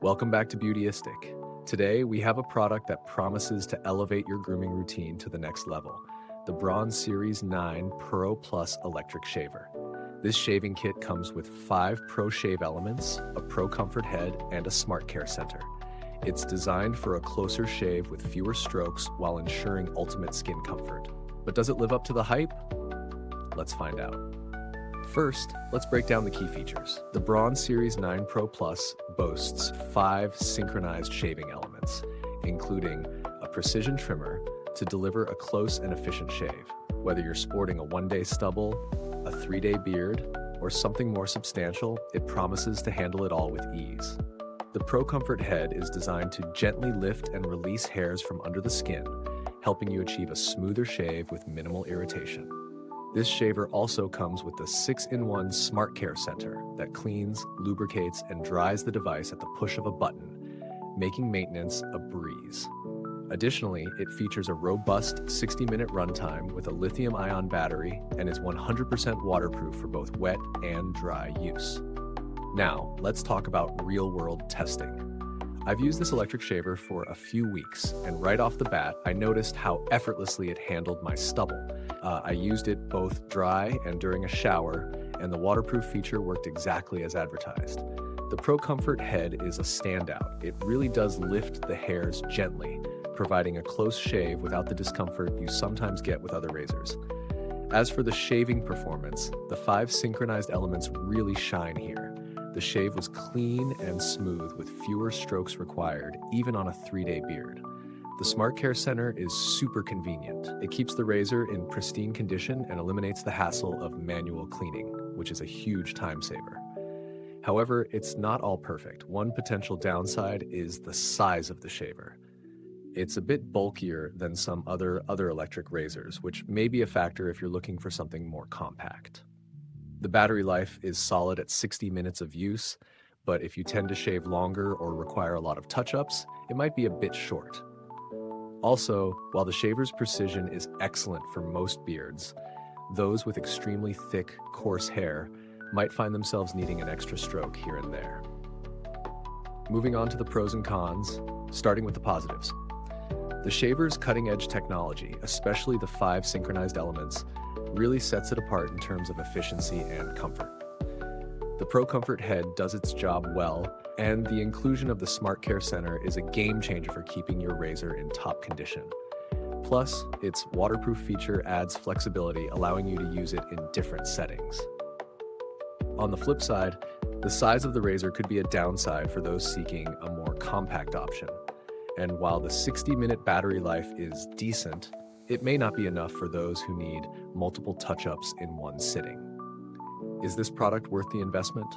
Welcome back to Beautyistic. Today, we have a product that promises to elevate your grooming routine to the next level, the Braun Series 9 Pro Plus Electric Shaver. This shaving kit comes with 5 Pro Shave elements, a ProComfort Head, and a SmartCare Center. It's designed for a closer shave with fewer strokes while ensuring ultimate skin comfort. But does it live up to the hype? Let's find out. First, let's break down the key features. The Braun Series 9 Pro Plus boasts 5 synchronized shaving elements, including a precision trimmer to deliver a close and efficient shave. Whether you're sporting a 1-day stubble, a 3-day beard, or something more substantial, it promises to handle it all with ease. The ProComfort Head is designed to gently lift and release hairs from under the skin, helping you achieve a smoother shave with minimal irritation. This shaver also comes with the 6-in-1 SmartCare Center that cleans, lubricates, and dries the device at the push of a button, making maintenance a breeze. Additionally, it features a robust 60-minute runtime with a lithium-ion battery and is 100% waterproof for both wet and dry use. Now, let's talk about real-world testing. I've used this electric shaver for a few weeks, and right off the bat, I noticed how effortlessly it handled my stubble. I used it both dry and during a shower, and the waterproof feature worked exactly as advertised. The ProComfort Head is a standout. It really does lift the hairs gently, providing a close shave without the discomfort you sometimes get with other razors. As for the shaving performance, the 5 synchronized elements really shine here. The shave was clean and smooth with fewer strokes required, even on a 3-day beard. The SmartCare Center is super convenient. It keeps the razor in pristine condition and eliminates the hassle of manual cleaning, which is a huge time saver. However, it's not all perfect. One potential downside is the size of the shaver. It's a bit bulkier than some other electric razors, which may be a factor if you're looking for something more compact. The battery life is solid at 60 minutes of use, but if you tend to shave longer or require a lot of touch-ups, it might be a bit short. Also, while the shaver's precision is excellent for most beards, those with extremely thick, coarse hair might find themselves needing an extra stroke here and there. Moving on to the pros and cons, starting with the positives. The shaver's cutting-edge technology, especially the 5 synchronized elements, really sets it apart in terms of efficiency and comfort. The ProComfort Head does its job well, and the inclusion of the SmartCare Center is a game changer for keeping your razor in top condition. Plus, its waterproof feature adds flexibility, allowing you to use it in different settings. On the flip side, the size of the razor could be a downside for those seeking a more compact option. And while the 60-minute battery life is decent, it may not be enough for those who need multiple touch-ups in one sitting. Is this product worth the investment?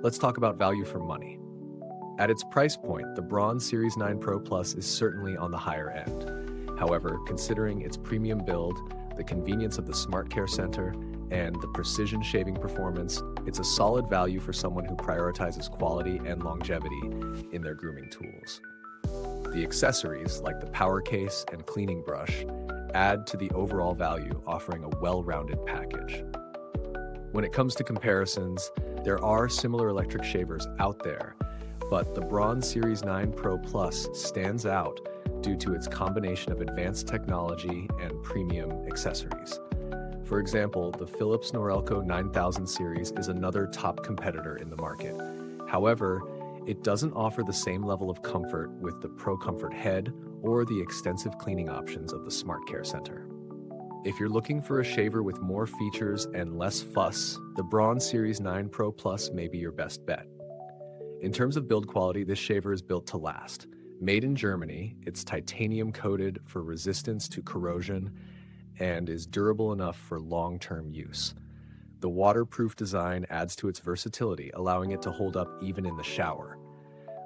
Let's talk about value for money. At its price point, the Braun Series 9 Pro Plus is certainly on the higher end. However, considering its premium build, the convenience of the SmartCare Center, and the precision shaving performance, it's a solid value for someone who prioritizes quality and longevity in their grooming tools. The accessories, like the power case and cleaning brush, add to the overall value, offering a well-rounded package. When it comes to comparisons, there are similar electric shavers out there, but the Braun Series 9 Pro Plus stands out due to its combination of advanced technology and premium accessories. For example, the Philips Norelco 9000 series is another top competitor in the market. However, it doesn't offer the same level of comfort with the ProComfort Head or the extensive cleaning options of the SmartCare Center. If you're looking for a shaver with more features and less fuss, the Braun Series 9 Pro Plus may be your best bet. In terms of build quality, this shaver is built to last. Made in Germany, it's titanium coated for resistance to corrosion and is durable enough for long-term use. The waterproof design adds to its versatility, allowing it to hold up even in the shower.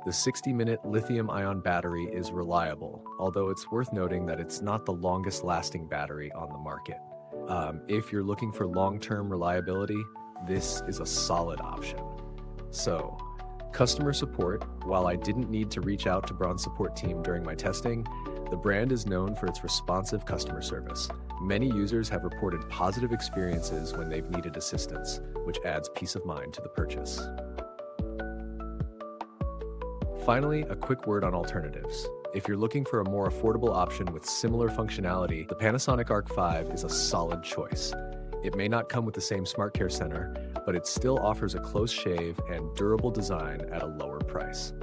The 60-minute lithium-ion battery is reliable, although it's worth noting that it's not the longest-lasting battery on the market. If you're looking for long-term reliability, this is a solid option. So, customer support, while I didn't need to reach out to Braun's support team during my testing, the brand is known for its responsive customer service. Many users have reported positive experiences when they've needed assistance, which adds peace of mind to the purchase. Finally, a quick word on alternatives. If you're looking for a more affordable option with similar functionality, the Panasonic Arc 5 is a solid choice. It may not come with the same SmartCare Center, but it still offers a close shave and durable design at a lower price.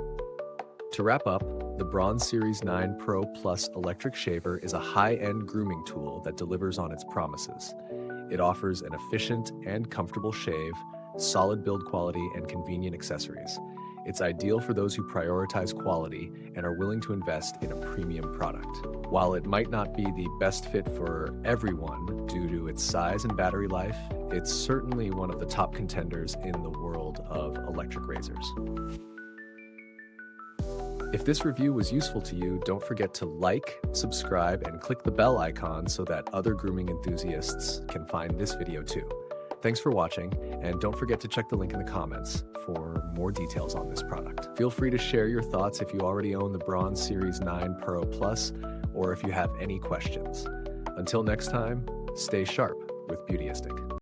To wrap up, the Braun Series 9 Pro Plus electric shaver is a high-end grooming tool that delivers on its promises. It offers an efficient and comfortable shave, solid build quality, and convenient accessories. It's ideal for those who prioritize quality and are willing to invest in a premium product. While it might not be the best fit for everyone due to its size and battery life, it's certainly one of the top contenders in the world of electric razors. If this review was useful to you, don't forget to like, subscribe, and click the bell icon so that other grooming enthusiasts can find this video too. Thanks for watching, and don't forget to check the link in the comments for more details on this product. Feel free to share your thoughts if you already own the Braun Series 9 Pro Plus, or if you have any questions. Until next time, stay sharp with Beautyistic.